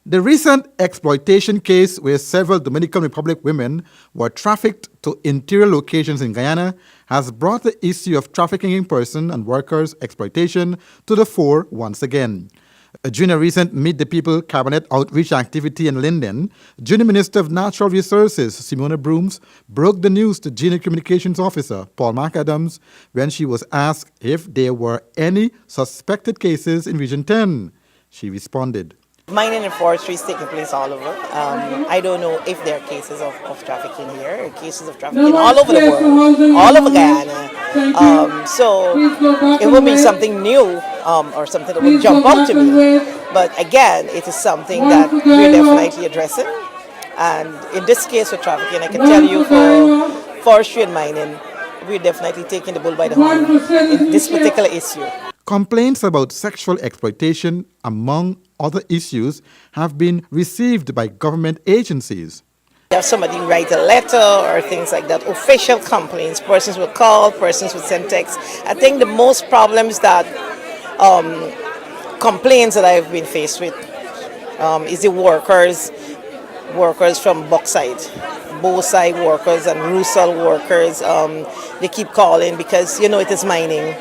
The recent exploitation case where several Dominican Republic women were trafficked to interior locations in Guyana has brought the issue of trafficking in person and workers' exploitation to the fore once again. During a recent Meet the People Cabinet outreach activity in Linden, Junior Minister of Natural Resources, Simona Brooms, broke the news to GINA Communications Officer, Paul McAdams, when she was asked if there were any suspected cases in Region 10. She responded, Mining and forestry is taking place all over. I don't know if there are cases of trafficking here, or cases of trafficking all over the world, all over Guyana. So it will be something new or something that will jump out to me. But again, it is something that we're definitely addressing. And in this case with trafficking, I can tell you for forestry and mining, we're definitely taking the bull by the horn in this particular issue. Complaints about sexual exploitation, among other issues, have been received by government agencies. Have somebody write a letter or things like that, official complaints, persons will call, persons will send texts. I think the most problems that complaints that I've been faced with is the workers from bauxite, bauxite workers and Rusal workers. They keep calling because, it is mining.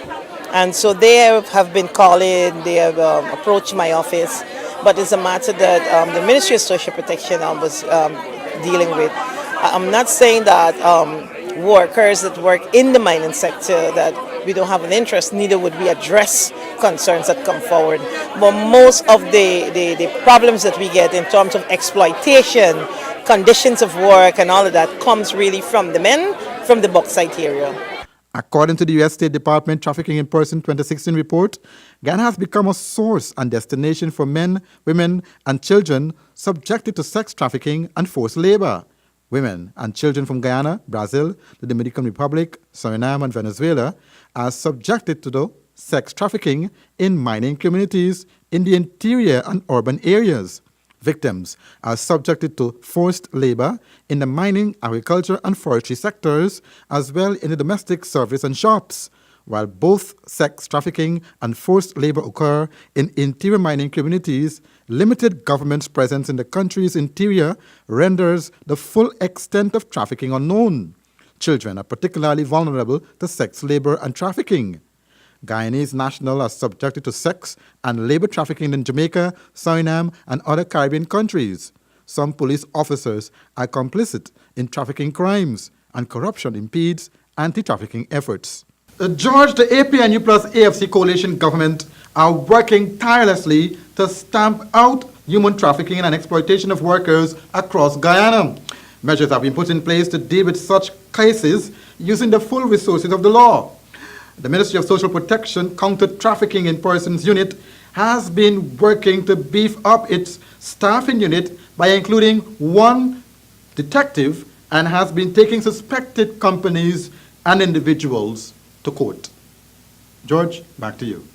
And so they have been calling, they have approached my office, but it's a matter that the Ministry of Social Protection was dealing with. I'm not saying that workers that work in the mining sector that we don't have an interest, neither would we address concerns that come forward. But most of the problems that we get in terms of exploitation, conditions of work and all of that comes really from the men from the bauxite area. According to the US State Department Trafficking in Person 2016 report, Guyana has become a source and destination for men, women, and children subjected to sex trafficking and forced labor. Women and children from Guyana, Brazil, the Dominican Republic, Suriname, and Venezuela are subjected to the sex trafficking in mining communities in the interior and urban areas. Victims are subjected to forced labor in the mining, agriculture, and forestry sectors, as well in the domestic service and shops. While both sex trafficking and forced labor occur in interior mining communities, limited government's presence in the country's interior renders the full extent of trafficking unknown. Children are particularly vulnerable to sex labor and trafficking. Guyanese nationals are subjected to sex and labor trafficking in Jamaica, Suriname, and other Caribbean countries. Some police officers are complicit in trafficking crimes, and corruption impedes anti-trafficking efforts. George, the APNU plus AFC coalition government are working tirelessly to stamp out human trafficking and exploitation of workers across Guyana. Measures have been put in place to deal with such cases using the full resources of the law. The Ministry of Social Protection Counter-Trafficking in Persons Unit has been working to beef up its staffing unit by including one detective and has been taking suspected companies and individuals to court. George, back to you.